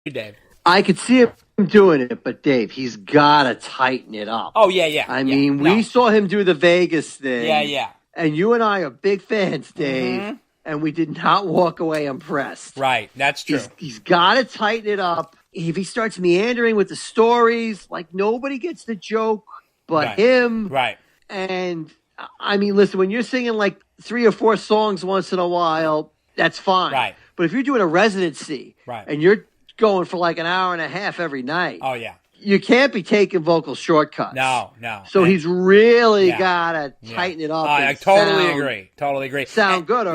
Dave? I could see him doing it, but Dave, he's got to tighten it up. Oh, yeah. I mean, we saw him do the Vegas thing. Yeah. And you and I are big fans, Dave, and we did not walk away impressed. Right, that's true. He's got to tighten it up. If he starts meandering with the stories, like nobody gets the joke but him. Right. And, I mean, listen, when you're singing like 3 or 4 songs once in a while, that's fine. Right. But if you're doing a residency and you're going for like an hour and a half every night. Oh, yeah. You can't be taking vocal shortcuts. No. So he's really got to tighten it up. I totally agree. Sound good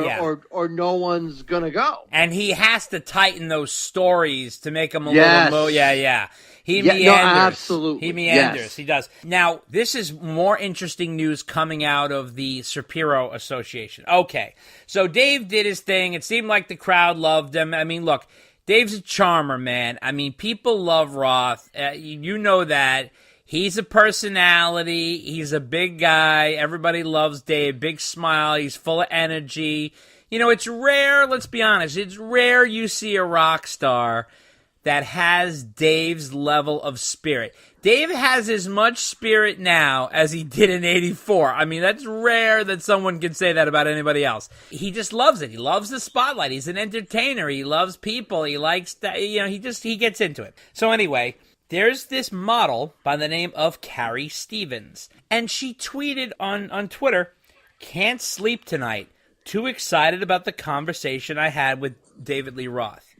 or no one's going to go. And he has to tighten those stories to make them a little more. Yeah. He meanders. No, absolutely. He meanders. Yes. He does. Now, this is more interesting news coming out of the Shapiro Association. Okay. So Dave did his thing. It seemed like the crowd loved him. I mean, look, Dave's a charmer, man. I mean, people love Roth. You know that. He's a personality. He's a big guy. Everybody loves Dave. Big smile. He's full of energy. You know, it's rare, let's be honest, it's rare you see a rock star that has Dave's level of spirit. Dave has as much spirit now as he did in '84. I mean, that's rare that someone can say that about anybody else. He just loves it. He loves the spotlight. He's an entertainer. He loves people. He likes that. You know, he gets into it. So anyway, there's this model by the name of Kerry Stevens, and she tweeted on Twitter, "Can't sleep tonight. Too excited about the conversation I had with David Lee Roth."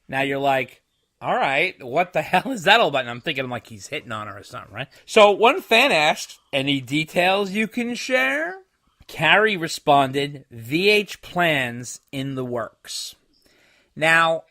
Now you're like, all right, what the hell is that all about? And I'm thinking like he's hitting on her or something, right? So one fan asked, any details you can share? Kerry responded, VH plans in the works. Now,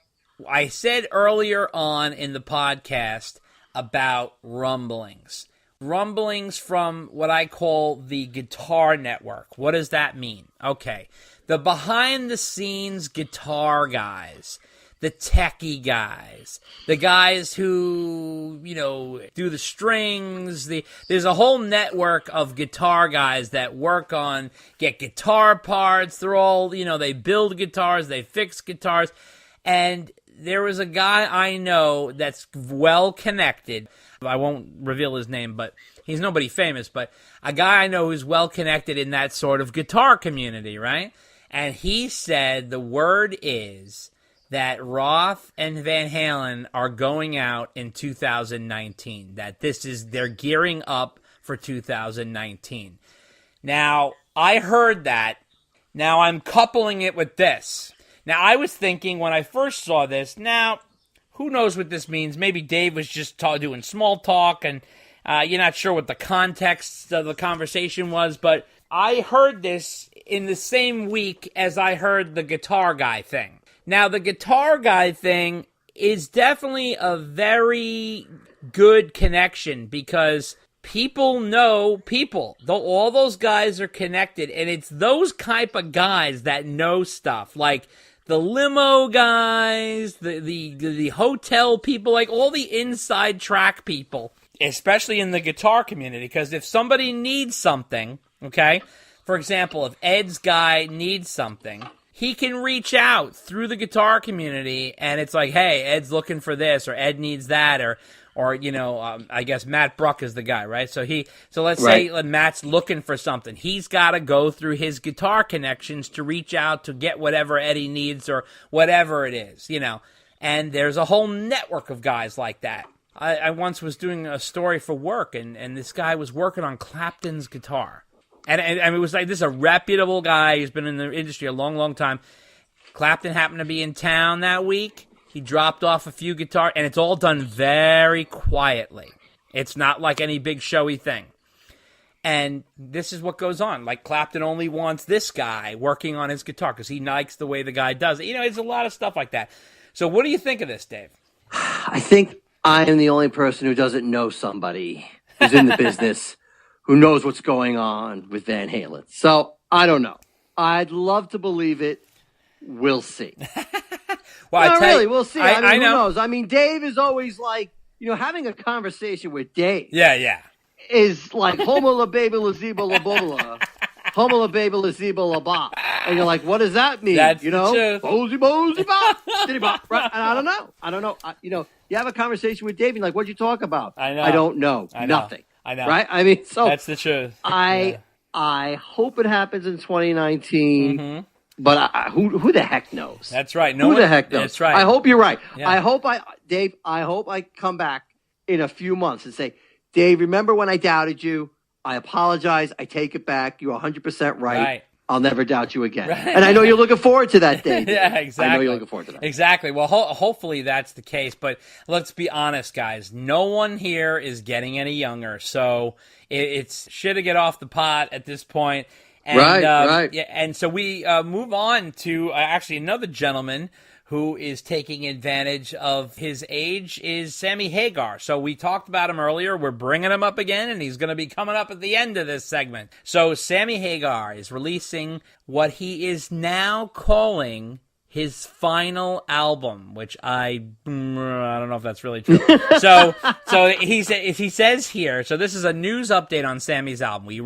I said earlier on in the podcast about rumblings. Rumblings from what I call the Guitar Network. What does that mean? Okay, the behind-the-scenes guitar guys, the techie guys, the guys who, you know, do the strings. There's a whole network of guitar guys that get guitar parts. They're all, you know, they build guitars, they fix guitars. And there was a guy I know that's well connected. I won't reveal his name, but he's nobody famous, but a guy I know who's well connected in that sort of guitar community, right? And he said the word is that Roth and Van Halen are going out in 2019, that they're gearing up for 2019. Now, I heard that. Now, I'm coupling it with this. Now, I was thinking when I first saw this, now, who knows what this means? Maybe Dave was just doing small talk, and you're not sure what the context of the conversation was, but I heard this in the same week as I heard the guitar guy thing. Now, the guitar guy thing is definitely a very good connection because people know people. All those guys are connected, and it's those type of guys that know stuff, like the limo guys, the hotel people, like all the inside track people, especially in the guitar community, because if somebody needs something, okay, for example, if Ed's guy needs something, he can reach out through the guitar community, and it's like, hey, Ed's looking for this, or Ed needs that, or you know, I guess Matt Bruck is the guy, right? So let's say Matt's looking for something. He's got to go through his guitar connections to reach out to get whatever Eddie needs or whatever it is, you know. And there's a whole network of guys like that. I once was doing a story for work, and this guy was working on Clapton's guitar. And it was like, this is a reputable guy. He's been in the industry a long, long time. Clapton happened to be in town that week. He dropped off a few guitars, and it's all done very quietly. It's not like any big showy thing. And this is what goes on. Like, Clapton only wants this guy working on his guitar because he likes the way the guy does it. You know, it's a lot of stuff like that. So what do you think of this, Dave? I think I am the only person who doesn't know somebody who's in the business who knows what's going on with Van Halen. So, I don't know. I'd love to believe it. We'll see. Well, we'll see. I mean, who knows? I mean, Dave is always like, you know, having a conversation with Dave. Yeah. Is like homo la baby la ziba la bola. Humble baby la ba. And you're like, what does that mean? That's you know, the truth. Bosey, ba, diddy ba. Right? And I don't know. You have a conversation with Dave, and like, what'd you talk about? I know. I don't know. Nothing. I know. Right? I mean, so that's the truth. I hope it happens in 2019. But who the heck knows? That's right. Who the heck knows? That's right. I hope you're right. Yeah. Dave, I hope I come back in a few months and say, Dave, remember when I doubted you? I apologize. I take it back. You're 100% right. I'll never doubt you again. Right. And I know you're looking forward to that day. Yeah, exactly. I know you're looking forward to that. Exactly. Well, hopefully that's the case. But let's be honest, guys. No one here is getting any younger. So it's shit to get off the pot at this point. And, right. Yeah, and so we move on to actually another gentleman who is taking advantage of his age is Sammy Hagar. So we talked about him earlier. We're bringing him up again, and he's going to be coming up at the end of this segment. So Sammy Hagar is releasing what he is now calling his final album, which I don't know if that's really true. So he says here, so this is a news update on Sammy's album. We've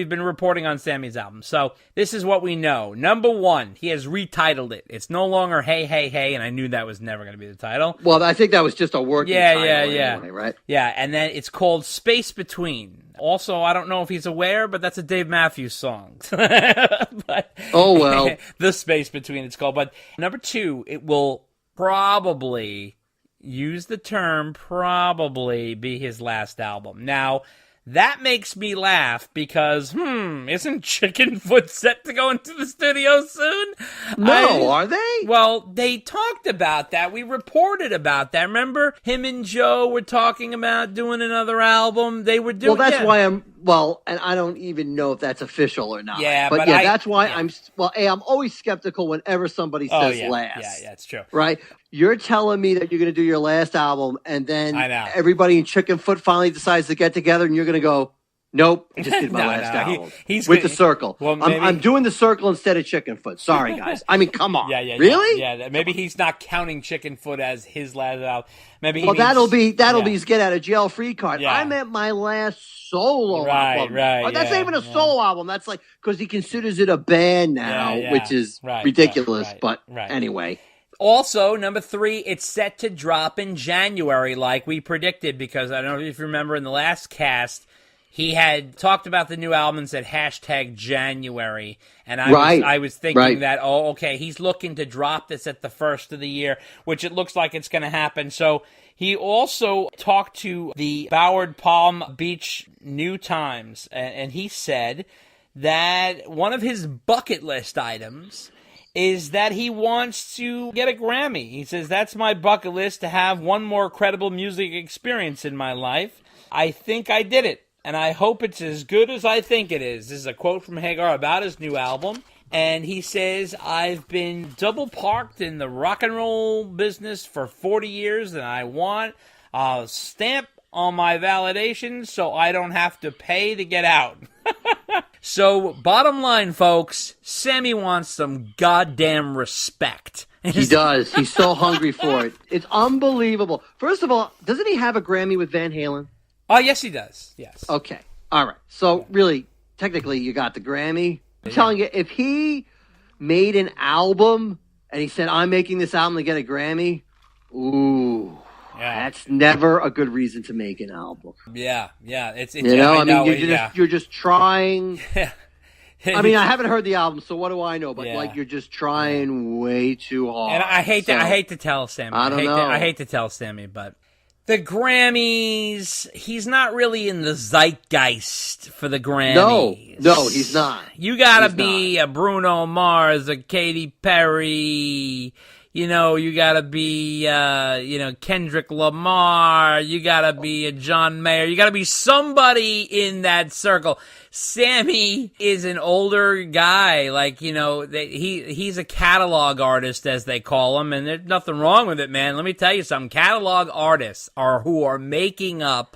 been reporting on Sammy's album. So this is what we know. Number one, he has retitled it. It's no longer Hey, Hey, Hey, and I knew that was never going to be the title. Well, I think that was just a working title anyway, right? Yeah, and then it's called Space Between. Also, I don't know if he's aware, but that's a Dave Matthews song. But, oh, well. The Space Between it's called. But number two, it will probably, use the term probably, be his last album. Now, that makes me laugh because, isn't Chickenfoot set to go into the studio soon? No, are they? Well, they talked about that. We reported about that. Remember, him and Joe were talking about doing another album. They were doing. Well, that's why and I don't even know if that's official or not. Yeah, but that's why I'm always skeptical whenever somebody says last. Yeah, that's true. Right? You're telling me that you're going to do your last album, and then everybody in Chickenfoot finally decides to get together, and you're going to go, nope, I just did my last album. He's with the Circle. Well, I'm doing the Circle instead of Chickenfoot. Sorry, guys. I mean, come on. Really? Yeah. Maybe he's not counting Chickenfoot as his last album. Maybe that'll be his get out of jail free card. Yeah. I meant my last solo album. Right. That's not even a solo album. That's like because he considers it a band now, which is ridiculous. But anyway. Also, number three, it's set to drop in January, like we predicted, because I don't know if you remember in the last cast, he had talked about the new album and said #January, and I was thinking that, he's looking to drop this at the first of the year, which it looks like it's going to happen. So he also talked to the Boward Palm Beach New Times, and he said that one of his bucket list items is that he wants to get a Grammy. He says, that's my bucket list, to have one more credible music experience in my life. I think I did it, and I hope it's as good as I think it is. This is a quote from Hagar about his new album. And he says, I've been double parked in the rock and roll business for 40 years, and I want a stamp on my validation so I don't have to pay to get out. So, bottom line, folks, Sammy wants some goddamn respect. He does. He's so hungry for it. It's unbelievable. First of all, doesn't he have a Grammy with Van Halen? Oh, yes, he does. Yes. Okay. All right. So, really, technically, you got the Grammy. I'm telling you, if he made an album and he said, I'm making this album to get a Grammy, that's never a good reason to make an album. Yeah. It's you're just trying. I mean, I haven't heard the album, so what do I know? But you're just trying way too hard. And I hate to tell Sammy. I hate to tell Sammy, but the Grammys, he's not really in the zeitgeist for the Grammys. No, he's not. You gotta be a Bruno Mars, a Katy Perry. You gotta be, Kendrick Lamar. You gotta be a John Mayer. You gotta be somebody in that circle. Sammy is an older guy. He's a catalog artist, as they call him, and there's nothing wrong with it, man. Let me tell you something. Catalog artists are who are making up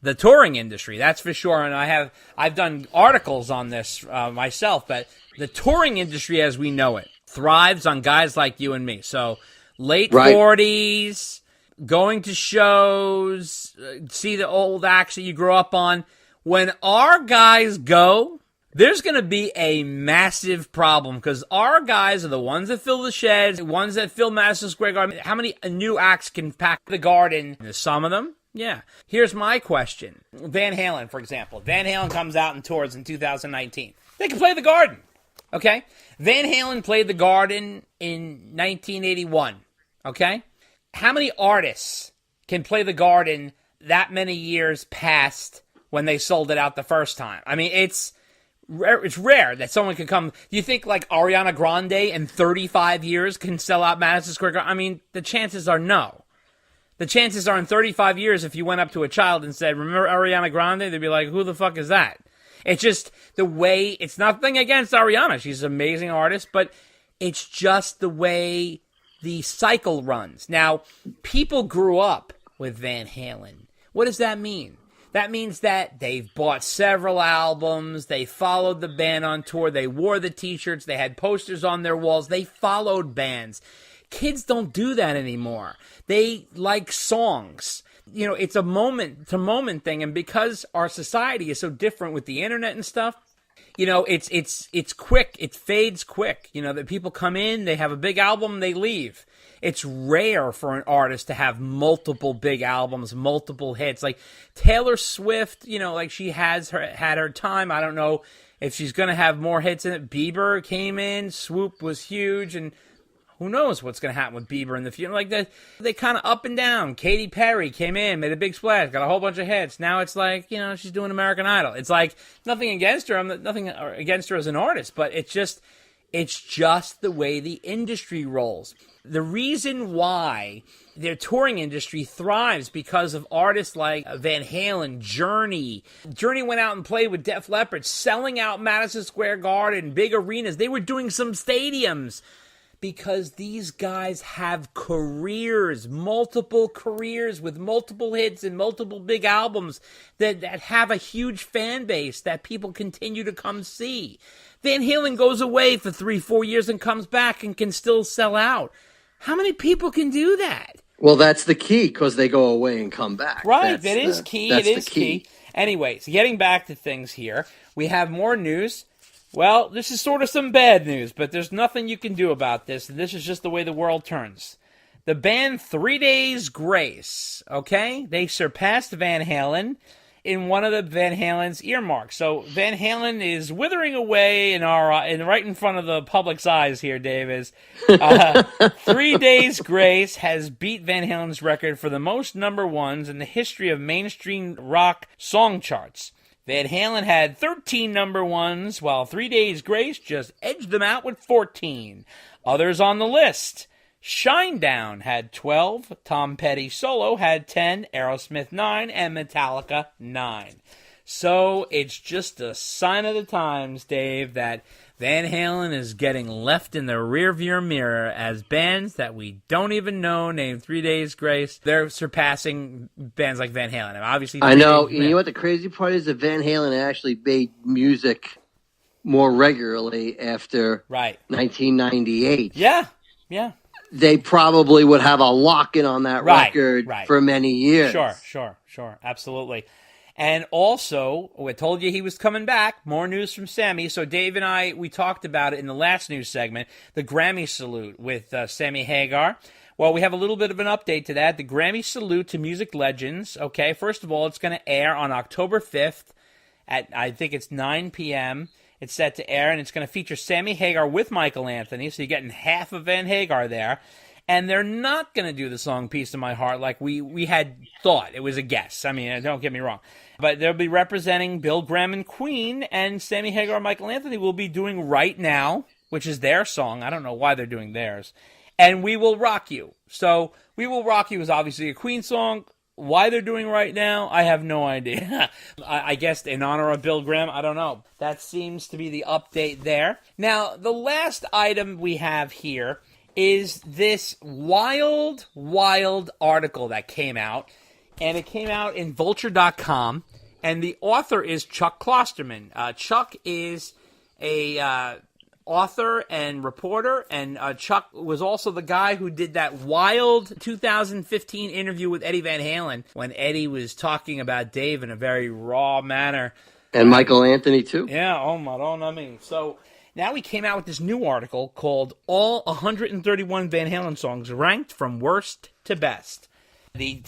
the touring industry. That's for sure. And I've done articles on this myself, but the touring industry as we know it thrives on guys like you and me. So late 40s, going to shows, see the old acts that you grew up on. When our guys go, There's going to be a massive problem because our guys are the ones that fill the sheds, the ones that fill Madison Square Garden. How many new acts can pack the Garden? Some of them? Yeah. Here's my question. Van Halen, for example. Van Halen comes out and tours in 2019. They can play the Garden. Okay? Van Halen played the Garden in 1981. Okay? How many artists can play the Garden that many years past when they sold it out the first time? I mean, it's rare that someone can come. Do you think like Ariana Grande in 35 years can sell out Madison Square Garden? I mean, the chances are no. The chances are in 35 years, if you went up to a child and said, remember Ariana Grande? They'd be like, who the fuck is that? It's just the way, it's nothing against Ariana. She's an amazing artist, but it's just the way the cycle runs. Now, people grew up with Van Halen. What does that mean? That means that they've bought several albums, they followed the band on tour, they wore the t-shirts, they had posters on their walls, they followed bands. Kids don't do that anymore. They like songs. You know, it's a moment-to-moment thing, and because our society is so different with the internet and stuff, you know, it's quick, it fades quick. You know, that people come in, they have a big album, they leave. It's rare for an artist to have multiple big albums, multiple hits. Like Taylor Swift, you know, like she had her time. I don't know if she's going to have more hits in it. Bieber came in, Swoop was huge, and who knows what's going to happen with Bieber in the future. Like that, they kind of up and down. Katy Perry came in, made a big splash, got a whole bunch of hits. Now it's like, you know, she's doing American Idol. It's like nothing against her. Nothing against her as an artist, but it's just the way the industry rolls. The reason why their touring industry thrives because of artists like Van Halen, Journey. Journey went out and played with Def Leppard, selling out Madison Square Garden, big arenas. They were doing some stadiums because these guys have careers, multiple careers with multiple hits and multiple big albums that have a huge fan base that people continue to come see. Van Halen goes away for 3-4 years and comes back and can still sell out. How many people can do that? Well, that's the key, because they go away and come back. Right, that is key. It is key. Anyway, so getting back to things here, we have more news. Well, this is sort of some bad news, but there's nothing you can do about this. This is just the way the world turns. The band 3 Days Grace, okay? They surpassed Van Halen in one of the Van Halen's earmarks. So Van Halen is withering away in right in front of the public's eyes here, Dave. Is 3 Days Grace has beat Van Halen's record for the most number ones in the history of mainstream rock song charts. Van Halen had 13 number ones, while 3 Days Grace just edged them out with 14. Others on the list: Shinedown had 12, Tom Petty Solo had 10, Aerosmith 9, and Metallica 9. So it's just a sign of the times, Dave, that Van Halen is getting left in the rearview mirror as bands that we don't even know, named 3 Days Grace. They're surpassing bands like Van Halen. And obviously, I know. You know what the crazy part is? That Van Halen actually made music more regularly after 1998. Yeah. They probably would have a lock-in on that record for many years. Sure. Absolutely. And also, I told you he was coming back. More news from Sammy. So Dave and I, we talked about it in the last news segment, the Grammy Salute with Sammy Hagar. Well, we have a little bit of an update to that. The Grammy Salute to Music Legends. Okay, first of all, it's going to air on October 5th at, I think it's 9 p.m., It's set to air, and it's going to feature Sammy Hagar with Michael Anthony, so you're getting half of Van Hagar there. And they're not going to do the song Piece of My Heart like we had thought. It was a guess. I mean, don't get me wrong. But they'll be representing Bill Graham and Queen, and Sammy Hagar and Michael Anthony will be doing Right Now, which is their song. I don't know why they're doing theirs. And We Will Rock You. So We Will Rock You is obviously a Queen song. Why they're doing Right Now, I have no idea. I guess in honor of Bill Graham, I don't know. That seems to be the update there. Now, the last item we have here is this wild article that came out. And it came out in Vulture.com. And the author is Chuck Klosterman. Chuck is a author and reporter, and Chuck was also the guy who did that wild 2015 interview with Eddie Van Halen when Eddie was talking about Dave in a very raw manner. And Michael Anthony, too. Yeah, oh, Madonna me. So now he came out with this new article called All 131 Van Halen Songs Ranked from Worst to Best. The